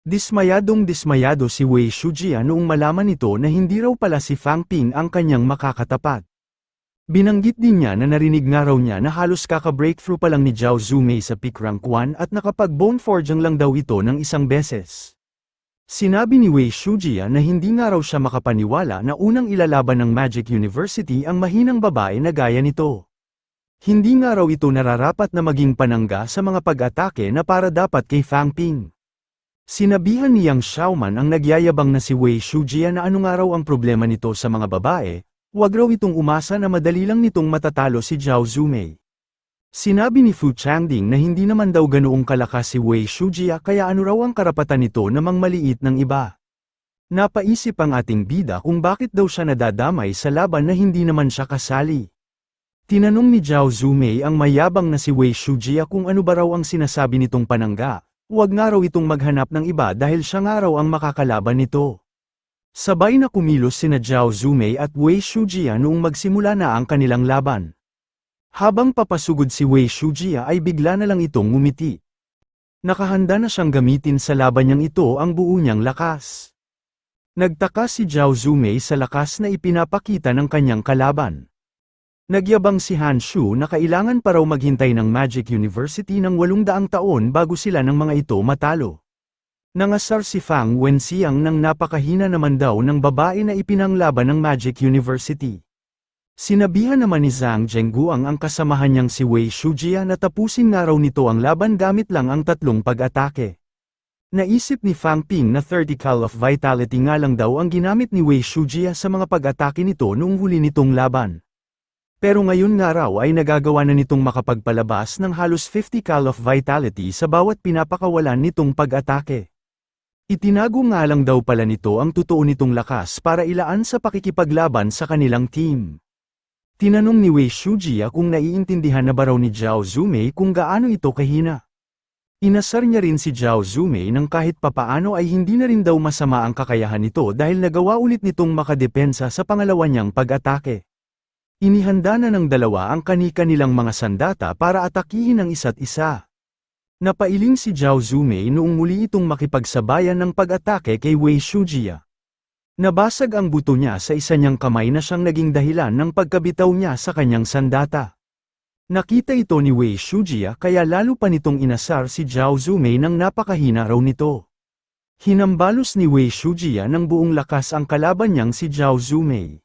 Dismayadong-dismayado si Wei Shujia noong malaman nito na hindi raw pala si Fang Ping ang kanyang makakatapat. Binanggit din niya na narinig nga raw niya na halos kaka-breakthrough pa lang ni Zhao Zumei sa peak rank 1 at nakapag-bone forging lang daw ito ng isang beses. Sinabi ni Wei Shujia na hindi nga raw siya makapaniwala na unang ilalaban ng Magic University ang mahinang babae na gaya nito. Hindi nga raw ito nararapat na maging panangga sa mga pag-atake na para dapat kay Fang Ping. Sinabihan ni Yang Xiaoman ang nagyayabang na si Wei Shujia na ano nga raw ang problema nito sa mga babae, wag raw itong umasa na madali lang nitong matatalo si Zhao Zumei. Sinabi ni Fu Changding na hindi naman daw ganoong kalakas si Wei Shujia kaya ano raw ang karapatan nito na mangmaliit ng iba. Napaisip ang ating bida kung bakit daw siya nadadamay sa laban na hindi naman siya kasali. Tinanong ni Zhao Zumei ang mayabang na si Wei Shujia kung ano ba raw ang sinasabi nitong panangga. Huwag nga raw itong maghanap ng iba dahil siya nga raw ang makakalaban nito. Sabay na kumilos sina Zhao Zumei at Wei Shujia noong magsimula na ang kanilang laban. Habang papasugod si Wei Shujia ay bigla na lang itong ngumiti. Nakahanda na siyang gamitin sa laban niyang ito ang buo niyang lakas. Nagtaka si Zhao Zumei sa lakas na ipinapakita ng kanyang kalaban. Nagyabang si Han Shu na kailangan pa raw maghintay ng Magic University ng 800 taon bago sila ng mga ito matalo. Nangasar si Fang Wenxiang nang napakahina naman daw ng babae na ipinanglaban ng Magic University. Sinabihan naman ni Zhang Zhengguang ang kasamahan niyang si Wei Shujia na tapusin nga raw nito ang laban gamit lang ang 3 pag-atake. Naisip ni Fang Ping na 30 Call of Vitality nga lang daw ang ginamit ni Wei Shujia sa mga pag-atake nito noong huli nitong laban. Pero ngayon nga raw ay nagagawa na nitong makapagpalabas ng halos 50 Call of Vitality sa bawat pinapakawalan nitong pag-atake. Itinago nga lang daw pala nito ang totoo nitong lakas para ilaan sa pakikipaglaban sa kanilang team. Tinanong ni Wei Shujia kung naiintindihan na ba raw ni Zhao Zumei kung gaano ito kahina. Inasar niya rin si Zhao Zumei nang kahit papaano ay hindi na rin daw masama ang kakayahan nito dahil nagawa ulit nitong makadepensa sa pangalawa niyang pag-atake. Inihanda na ng dalawa ang kani-kanilang mga sandata para atakihin ang isa't isa. Napailing si Zhao Zumei noong muli itong makipagsabayan ng pag-atake kay Wei Shujia. Nabasag ang buto niya sa isa niyang kamay na siyang naging dahilan ng pagkabitaw niya sa kanyang sandata. Nakita ito ni Wei Shujia kaya lalo pa nitong inasar si Zhao Zumei nang napakahina raw nito. Hinambalos ni Wei Shujia ng buong lakas ang kalaban niyang si Zhao Zumei.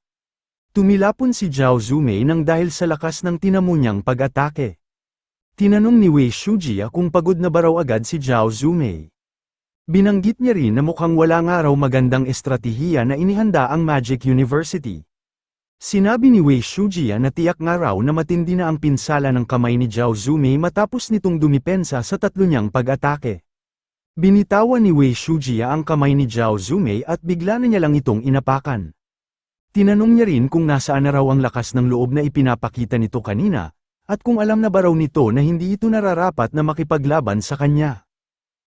Tumilapon si Zhao Zumei nang dahil sa lakas ng tinamo niyang pag-atake. Tinanong ni Wei Shujia kung pagod na ba raw agad si Zhao Zumei. Binanggit niya rin na mukhang wala nga raw magandang estratehiya na inihanda ang Magic University. Sinabi ni Wei Shujia na tiyak nga raw na matindi na ang pinsala ng kamay ni Zhao Zumei matapos nitong dumipensa sa 3 niyang pag-atake. Binitawan ni Wei Shujia ang kamay ni Zhao Zumei at bigla na niya lang itong inapakan. Tinanong niya rin kung nasaan na raw ang lakas ng loob na ipinapakita nito kanina, at kung alam na ba raw nito na hindi ito nararapat na makipaglaban sa kanya.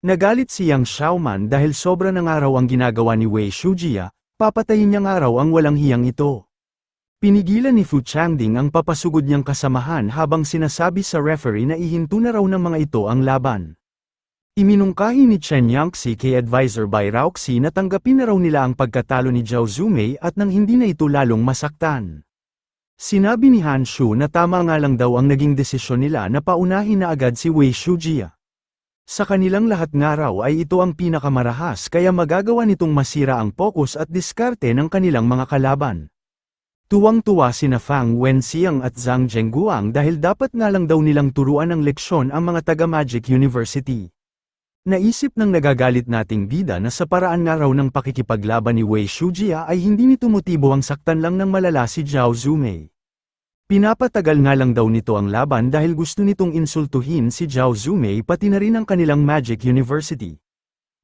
Nagalit si Yang Xiaoman dahil sobra na nga raw ang ginagawa ni Wei Shujia, papatayin niya nga raw ang walang hiyang ito. Pinigilan ni Fu Changding ang papasugod niyang kasamahan habang sinasabi sa referee na ihinto na raw ng mga ito ang laban. Iminungkahi ni Chen Yangxi kay Advisor Bai Raoxi na tanggapin na raw nila ang pagkatalo ni Zhao Zumei at nang hindi na ito lalong masaktan. Sinabi ni Han Shu na tama nga lang daw ang naging desisyon nila na paunahin na agad si Wei Shujia. Sa kanilang lahat nga raw ay ito ang pinakamarahas kaya magagawa nitong masira ang focus at diskarte ng kanilang mga kalaban. Tuwang-tuwa sina Fang Wenxiang at Zhang Zhengguang dahil dapat nga lang daw nilang turuan ng leksyon ang mga taga-Magic University. Naisip ng nagagalit nating bida na sa paraan nga raw ng pakikipaglaban ni Wei Shujia ay hindi nito motibo ang saktan lang ng malala si Zhao Zumei. Pinapatagal nga lang daw nito ang laban dahil gusto nitong insultuhin si Zhao Zumei pati na rin ang kanilang Magic University.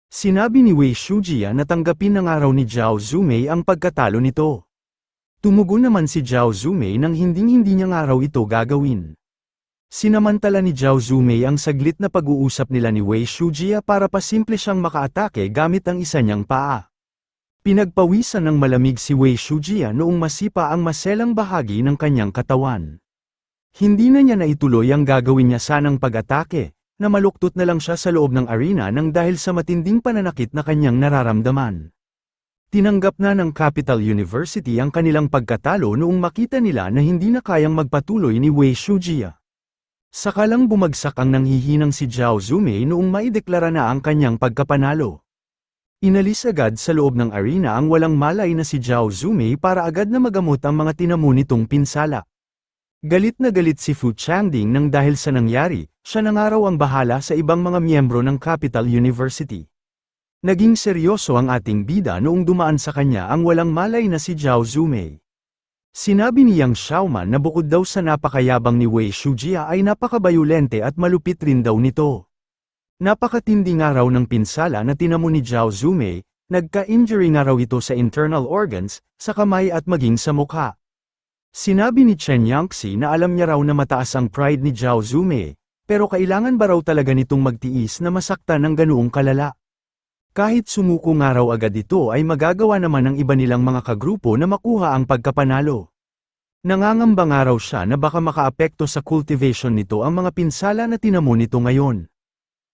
Sinabi ni Wei Shujia na tanggapin na nga raw ni Zhao Zumei ang pagkatalo nito. Tumugon naman si Zhao Zumei nang hinding-hindi niya nga raw ito gagawin. Sinamantala ni Zhao Zumei ang saglit na pag-uusap nila ni Wei Shujia para pasimple siyang makaatake gamit ang isa niyang paa. Pinagpawisan ng malamig si Wei Shujia noong masipa ang maselang bahagi ng kanyang katawan. Hindi na niya naituloy ang gagawin niya sanang pag-atake, na maluktot na lang siya sa loob ng arena nang dahil sa matinding pananakit na kanyang nararamdaman. Tinanggap na ng Capital University ang kanilang pagkatalo noong makita nila na hindi na kayang magpatuloy ni Wei Shujia. Sakalang bumagsak ang nanghihinang si Zhao Zumei noong maideklara na ang kanyang pagkapanalo. Inalis agad sa loob ng arena ang walang malay na si Zhao Zumei para agad na magamot ang mga tinamo nitong pinsala. Galit na galit si Fu Changding nang dahil sa nangyari, siya na nga raw ang bahala sa ibang mga miyembro ng Capital University. Naging seryoso ang ating bida noong dumaan sa kanya ang walang malay na si Zhao Zumei. Sinabi ni Yang Xiaoman na bukod daw sa napakayabang ni Wei Shujia ay napakabayolente at malupit rin daw nito. Napakatindi nga raw ng pinsala na tinamo ni Zhao Zumei, nagka-injury nga raw ito sa internal organs, sa kamay at maging sa mukha. Sinabi ni Chen Yangxi na alam niya raw na mataas ang pride ni Zhao Zumei, pero kailangan ba raw talaga nitong magtiis na masaktan ng ganoong kalala? Kahit sumuko nga raw agad ito ay magagawa naman ng iba nilang mga kagrupo na makuha ang pagkapanalo. Nangangamba nga raw siya na baka makaapekto sa cultivation nito ang mga pinsala na tinamo nito ngayon.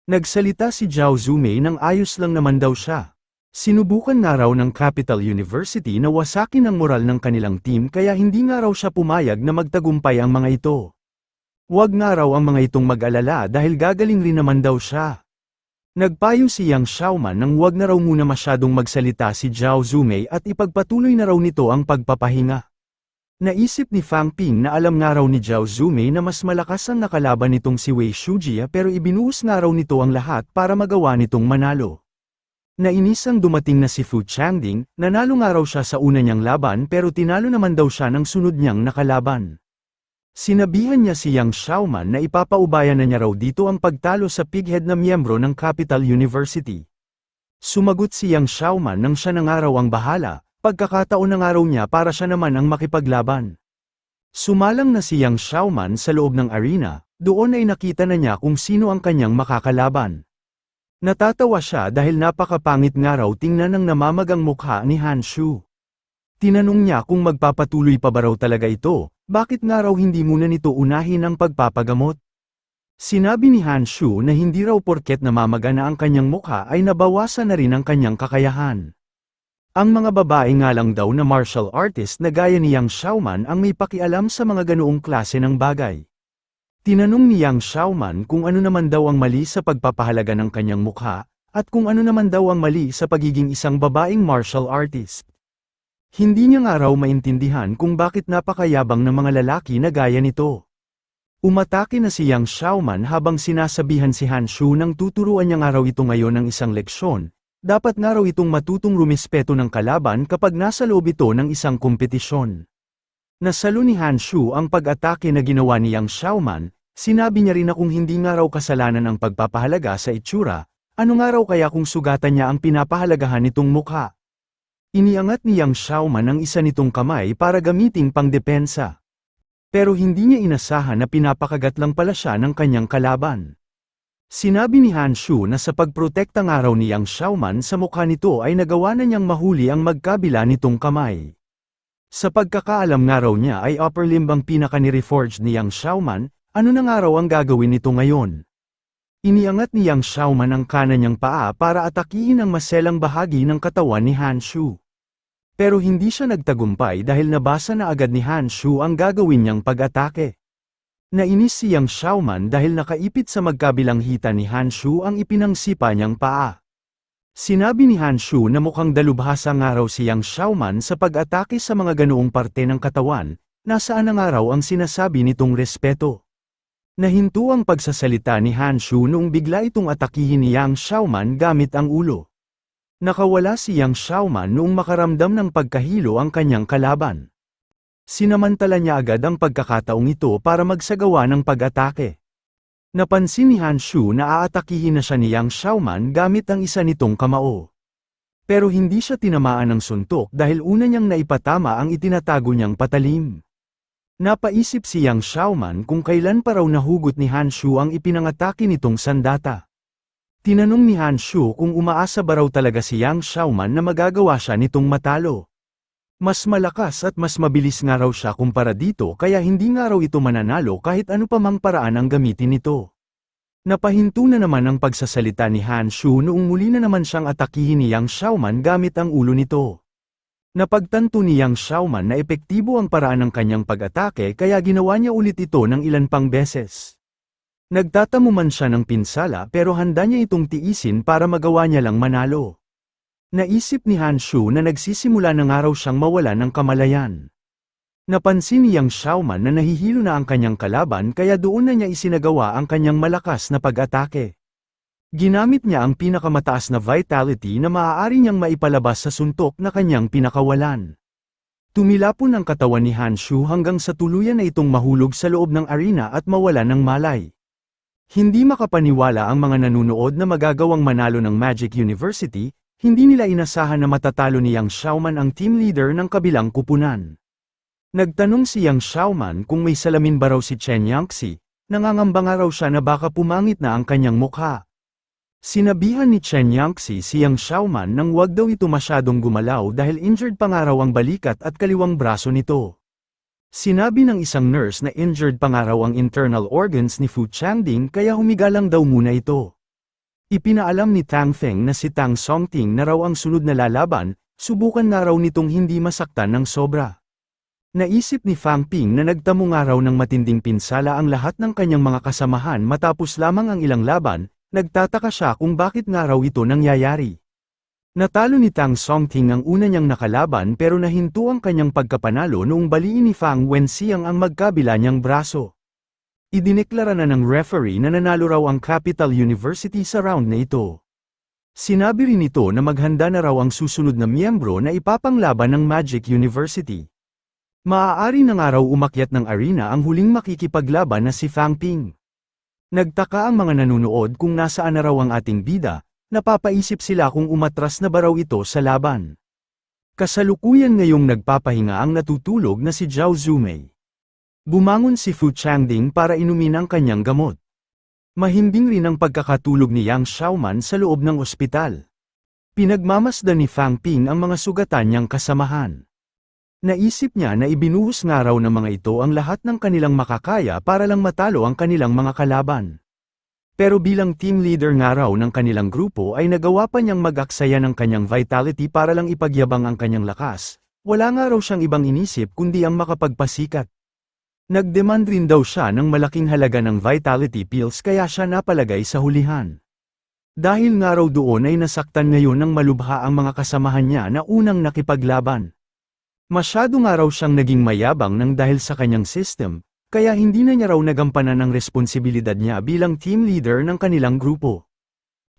Nagsalita si Zhao Zumei nang ayos lang naman daw siya. Sinubukan nga raw ng Capital University na wasakin ang moral ng kanilang team kaya hindi nga raw siya pumayag na magtagumpay ang mga ito. Huwag nga raw ang mga itong mag-alala dahil gagaling rin naman daw siya. Nagpayo si Yang Xiaoman nang huwag na raw muna masyadong magsalita si Zhao Zumei at ipagpatuloy na raw nito ang pagpapahinga. Naisip ni Fang Ping na alam nga raw ni Zhao Zumei na mas malakas ang nakalaban nitong si Wei Shujia pero ibinuhos nga raw nito ang lahat para magawa nitong manalo. Nainis ang dumating na si Fu Changding, nanalo nga raw siya sa una niyang laban pero tinalo naman daw siya ng sunod niyang nakalaban. Sinabihan niya si Yang Xiaoman na ipapaubayan na niya raw dito ang pagtalo sa pighead na miyembro ng Capital University. Sumagot si Yang Xiaoman nang siya na nga raw ang bahala, pagkakataon na nga raw niya para siya naman ang makipaglaban. Sumalang na si Yang Xiaoman sa loob ng arena, doon ay nakita na niya kung sino ang kanyang makakalaban. Natatawa siya dahil napakapangit nga raw tingnan ng namamagang mukha ni Han Shu. Tinanong niya kung magpapatuloy pa ba raw talaga ito, bakit nga raw hindi muna nito unahin ang pagpapagamot? Sinabi ni Han Shu na hindi raw porket namamaga na ang kanyang mukha ay nabawasan na rin ang kanyang kakayahan. Ang mga babae nga lang daw na martial artist na gaya ni Yang Xiaoman ang may pakialam sa mga ganoong klase ng bagay. Tinanong ni Yang Xiaoman kung ano naman daw ang mali sa pagpapahalaga ng kanyang mukha, at kung ano naman daw ang mali sa pagiging isang babaeng martial artist. Hindi niya nga raw maintindihan kung bakit napakayabang ng mga lalaki na gaya nito. Umatake na si Yang Xiaoman habang sinasabihan si Han Shu nang tuturuan niya nga raw ito ngayon ng isang leksyon, dapat nga raw itong matutong rumispeto ng kalaban kapag nasa loob ito ng isang kompetisyon. Nasalo ni Han Shu ang pag-atake na ginawa ni Yang Xiaoman, sinabi niya rin na kung hindi nga raw kasalanan ang pagpapahalaga sa itsura, ano nga raw kaya kung sugatan niya ang pinapahalagahan nitong mukha. Iniangat ni Yang Xiaoman ang isa nitong kamay para gamiting pangdepensa. Pero hindi niya inasahan na pinapakagat lang pala siya ng kanyang kalaban. Sinabi ni Han Shu na sa pagprotekta nga raw ni Yang Xiaoman sa mukha nito ay nagawa na niyang mahuli ang magkabila nitong kamay. Sa pagkakaalam nga raw niya ay upper limb ang pinaka-ni-reforged ni Yang Xiaoman, ano na nga raw ang gagawin nito ngayon? Iniangat ni Yang Xiaoman ang kanan niyang paa para atakihin ang maselang bahagi ng katawan ni Han Shu. Pero hindi siya nagtagumpay dahil nabasa na agad ni Han Shu ang gagawin niyang pag-atake. Nainis si Yang Xiaoman dahil nakaipit sa magkabilang hita ni Han Shu ang ipinangsipa niyang paa. Sinabi ni Han Shu na mukhang dalubhasa nga raw si Yang Xiaoman sa pag-atake sa mga ganoong parte ng katawan, nasaan na nga raw ang sinasabi nitong respeto. Nahinto ang pagsasalita ni Han Shu noong bigla itong atakihin ni Yang Xiaoman gamit ang ulo. Nakawala si Yang Xiaoman noong makaramdam ng pagkahilo ang kanyang kalaban. Sinamantala niya agad ang pagkakataong ito para magsagawa ng pag-atake. Napansin ni Han Shu na aatakihin na siya ni Yang Xiaoman gamit ang isa nitong kamao. Pero hindi siya tinamaan ng suntok dahil una niyang naipatama ang itinatago niyang patalim. Napaisip si Yang Xiaoman kung kailan pa raw nahugot ni Han Shu ang ipinangatake nitong sandata. Tinanong ni Han Shu kung umaasa ba raw talaga si Yang Xiaoman na magagawa siya nitong matalo. Mas malakas at mas mabilis nga raw siya kumpara dito kaya hindi nga raw ito mananalo kahit ano pa mang paraan ang gamitin nito. Napahinto na naman ang pagsasalita ni Han Shu noong muli na naman siyang atakihin ni Yang Xiaoman gamit ang ulo nito. Napagtanto ni Yang Xiaoman na epektibo ang paraan ng kanyang pag-atake kaya ginawa niya ulit ito ng ilan pang beses. Nagtatamo man siya ng pinsala pero handa niya itong tiisin para magawa niya lang manalo. Naisip ni Han Shu na nagsisimula na nga raw siyang mawala ng kamalayan. Napansin ni Yang Xiaoman na nahihilo na ang kanyang kalaban kaya doon na niya isinagawa ang kanyang malakas na pag-atake. Ginamit niya ang pinakamataas na vitality na maaari niyang maipalabas sa suntok na kanyang pinakawalan. Tumilapon ang katawan ni Han Shu hanggang sa tuluyan na itong mahulog sa loob ng arena at mawala ng malay. Hindi makapaniwala ang mga nanunood na magagawang manalo ng Magic University, hindi nila inasahan na matatalo ni Yang Xiaoman ang team leader ng kabilang kupunan. Nagtanong si Yang Xiaoman kung may salamin ba raw si Chen Yangxi, nangangamba nga raw siya na baka pumangit na ang kanyang mukha. Sinabihan ni Chen Yangxi si Yang Xiaoman nang wag daw ito masyadong gumalaw dahil injured pa nga raw ang balikat at kaliwang braso nito. Sinabi ng isang nurse na injured pa nga raw ang internal organs ni Fu Changding kaya humiga lang daw muna ito. Ipinaalam ni Tang Feng na si Tang Songting na raw ang sunod na lalaban, subukan nga raw nitong hindi masaktan ng sobra. Naisip ni Fang Ping na nagtamo nga raw ng matinding pinsala ang lahat ng kanyang mga kasamahan matapos lamang ang ilang laban, nagtataka siya kung bakit nga raw ito nangyayari. Natalo ni Tang Songting ang una niyang nakalaban pero nahinto ang kanyang pagkapanalo noong baliin ni Fang Wenxiang ang magkabila niyang braso. Idineklara na ng referee na nanalo raw ang Capital University sa round na ito. Sinabi rin ito na maghanda na raw ang susunod na miyembro na ipapanglaban ng Magic University. Maaari na nga raw umakyat ng arena ang huling makikipaglaban na si Fang Ping. Nagtaka ang mga nanunood kung nasaan na raw ang ating bida, napapaisip sila kung umatras na ba raw ito sa laban. Kasalukuyan ngayong nagpapahinga ang natutulog na si Zhao Zumei. Bumangon si Fu Changding para inumin ang kanyang gamot. Mahimbing rin ang pagkakatulog ni Yang Xiaoman sa loob ng ospital. Pinagmamasdan ni Fang Ping ang mga sugatan niyang kasamahan. Naisip niya na ibinuhos nga raw ng mga ito ang lahat ng kanilang makakaya para lang matalo ang kanilang mga kalaban. Pero bilang team leader nga raw ng kanilang grupo ay nagawa pa niyang mag-aksaya ng kanyang vitality para lang ipagyabang ang kanyang lakas, wala nga raw siyang ibang inisip kundi ang makapagpasikat. Nagdemand rin daw siya ng malaking halaga ng vitality pills kaya siya napalagay sa hulihan. Dahil nga raw doon ay nasaktan ngayon ng malubha ang mga kasamahan niya na unang nakipaglaban. Masyado nga raw siyang naging mayabang nang dahil sa kanyang system, kaya hindi na niya raw nagampanan ang responsibilidad niya bilang team leader ng kanilang grupo.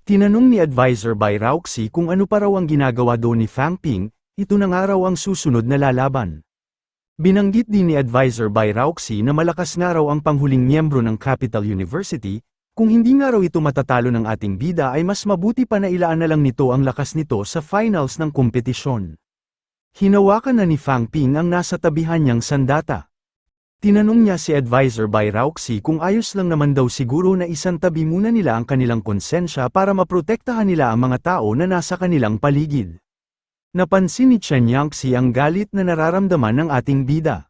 Tinanong ni Advisor Bai Rauxi kung ano pa raw ang ginagawa doon ni Fang Ping, ito na nga raw ang susunod na lalaban. Binanggit din ni Advisor Bai Rauxi na malakas nga raw ang panghuling miyembro ng Capital University, kung hindi nga raw ito matatalo ng ating bida ay mas mabuti pa na ilaan na lang nito ang lakas nito sa finals ng kompetisyon. Hinawakan na ni Fang Ping ang nasa tabihan niyang sandata. Tinanong niya si Advisor Bai Rauxi kung ayos lang naman daw siguro na isantabi muna nila ang kanilang konsensya para maprotektahan nila ang mga tao na nasa kanilang paligid. Napansin ni Chen Yangxi ang galit na nararamdaman ng ating bida.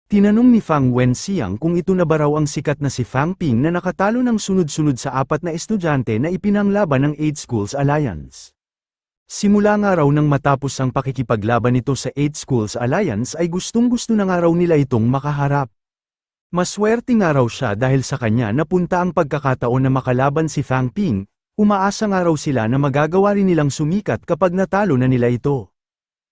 Tinanong ni Fang Wenxiang kung ito na ba raw ang sikat na si Fang Ping na nakatalo ng sunod-sunod sa 4 na estudyante na ipinanglaban ng 8 Schools Alliance. Simula nga raw nang matapos ang pakikipaglaban nito sa 8 Schools Alliance ay gustong-gusto na nga raw nila itong makaharap. Maswerte nga raw siya dahil sa kanya napunta ang pagkakataon na makalaban si Fang Ping, umaasa nga raw sila na magagawa rin nilang sumikat kapag natalo na nila ito.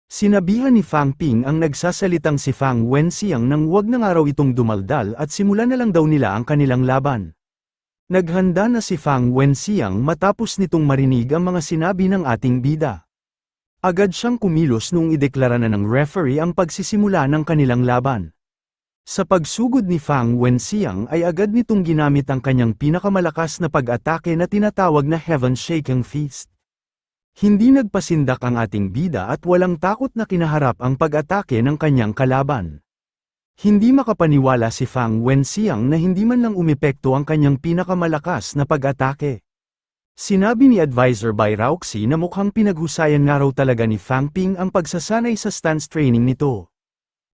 Sinabihan ni Fang Ping ang nagsasalitang si Fang Wenxiang nang wag na nga raw itong dumaldal at simulan na lang daw nila ang kanilang laban. Naghanda na si Fang Wenxiang matapos nitong marinig ang mga sinabi ng ating bida. Agad siyang kumilos noong ideklara na ng referee ang pagsisimula ng kanilang laban. Sa pagsugod ni Fang Wenxiang ay agad nitong ginamit ang kanyang pinakamalakas na pag-atake na tinatawag na Heaven Shaking Fist. Hindi nagpasindak ang ating bida at walang takot na kinaharap ang pag-atake ng kanyang kalaban. Hindi makapaniwala si Fang Wenxiang na hindi man lang umepekto ang kanyang pinakamalakas na pag-atake. Sinabi ni Advisor Bai Rauxi na mukhang pinaghusayan nga raw talaga ni Fang Ping ang pagsasanay sa stance training nito.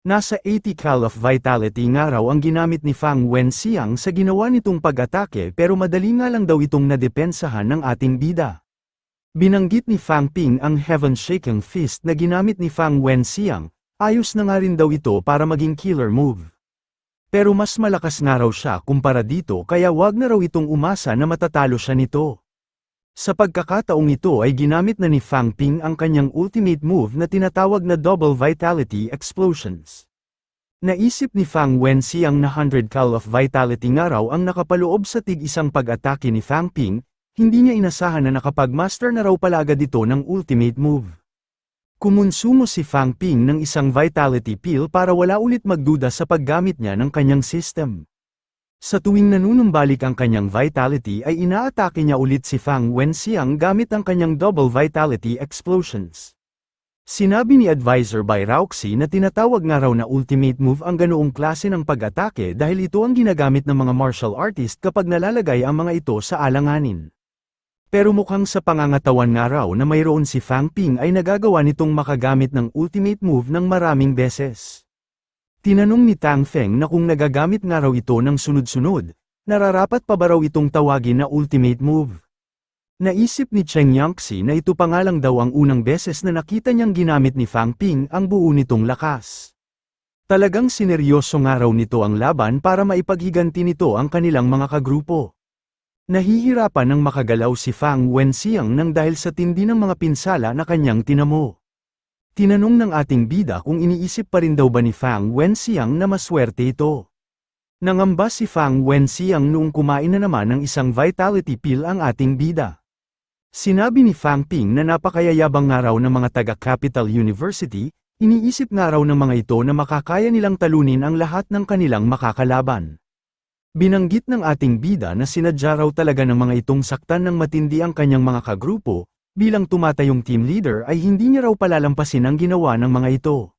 Nasa 80 cal of vitality nga raw ang ginamit ni Fang Wenxiang sa ginawa nitong pag-atake pero madali nga lang daw itong nadepensahan ng ating bida. Binanggit ni Fang Ping ang Heaven-Shaking Fist na ginamit ni Fang Wenxiang, ayos na nga rin daw ito para maging killer move. Pero mas malakas nga raw siya kumpara dito kaya wag na raw itong umasa na matatalo siya nito. Sa pagkakataong ito ay ginamit na ni Fang Ping ang kanyang ultimate move na tinatawag na Double Vitality Explosions. Naisip ni Fang Wenxiang na 100 cal of vitality nga raw ang nakapaloob sa tig-isang pag-atake ni Fang Ping, hindi niya inasahan na nakapag-master na raw pala agad ito ng ultimate move. Kumonsumo si Fang Ping ng isang vitality pill para wala ulit magduda sa paggamit niya ng kanyang system. Sa tuwing nanunumbalik ang kanyang vitality ay inaatake niya ulit si Fang Wenxiang gamit ang kanyang Double Vitality Explosions. Sinabi ni Advisor by Rauxi na tinatawag nga raw na ultimate move ang ganoong klase ng pag-atake dahil ito ang ginagamit ng mga martial artist kapag nalalagay ang mga ito sa alanganin. Pero mukhang sa pangangatawan nga raw na mayroon si Fang Ping ay nagagawa nitong makagamit ng ultimate move ng maraming beses. Tinanong ni Tang Feng na kung nagagamit nga raw ito ng sunod-sunod, nararapat pa ba raw itong tawagin na ultimate move? Naisip ni Cheng Yangxi na ito pa nga lang daw ang unang beses na nakita niyang ginamit ni Fang Ping ang buo nitong lakas. Talagang sineryoso nga raw nito ang laban para maipaghiganti nito ang kanilang mga kagrupo. Nahihirapan ng makagalaw si Fang Wenxiang nang dahil sa tindi ng mga pinsala na kanyang tinamo. Tinanong ng ating bida kung iniisip pa rin daw ba ni Fang Wenxiang na maswerte ito. Nangamba si Fang Wenxiang noong kumain na naman ng isang vitality pill ang ating bida. Sinabi ni Fang Ping na napakayayabang nga raw ng mga taga-Capital University, iniisip nga raw ng mga ito na makakaya nilang talunin ang lahat ng kanilang makakalaban. Binanggit ng ating bida na sinadya raw talaga ng mga itong saktan ng matindi ang kanyang mga kagrupo, bilang tumatayong team leader ay hindi niya raw palalampasin ang ginawa ng mga ito.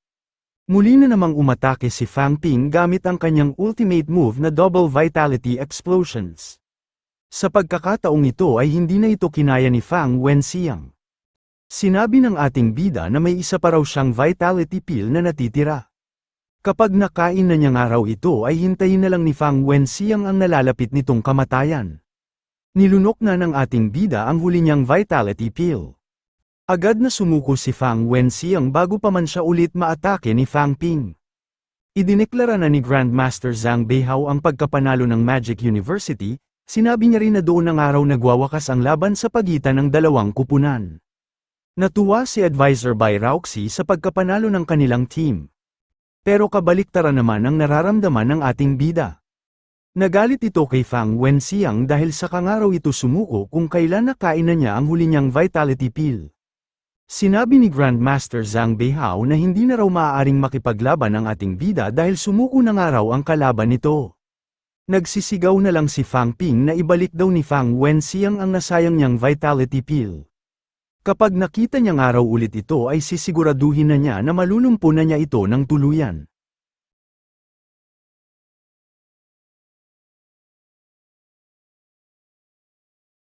Muli na namang umatake si Fang Ping gamit ang kanyang ultimate move na Double Vitality Explosions. Sa pagkakataong ito ay hindi na ito kinaya ni Fang Wenxiang. Sinabi ng ating bida na may isa pa raw siyang vitality pill na natitira. Kapag nakain na niya nga raw ito ay hintayin na lang ni Fang Wenxiang ang nalalapit nitong kamatayan. Nilunok na ng ating bida ang huli niyang vitality pill. Agad na sumuko si Fang Wenxiang bago pa man siya ulit maatake ni Fang Ping. Idineklara na ni Grandmaster Zhang Beihao ang pagkapanalo ng Magic University, sinabi niya rin na doon ang araw nagwawakas ang laban sa pagitan ng dalawang kupunan. Natuwa si Advisor by Rauxi sa pagkapanalo ng kanilang team. Pero kabaliktaran naman ang nararamdaman ng ating bida. Nagalit ito kay Fang Wenxiang dahil sa kangaraw ito sumuko kung kailan nakain na niya ang huli niyang vitality pill. Sinabi ni Grandmaster Zhang Beihao na hindi na raw maaaring makipaglaban ang ating bida dahil sumuko na nga raw ang kalaban nito. Nagsisigaw na lang si Fang Ping na ibalik daw ni Fang Wenxiang ang nasayang niyang vitality pill. Kapag nakita niya nga raw ulit ito ay sisiguraduhin na niya na malulumpo na niya ito ng tuluyan.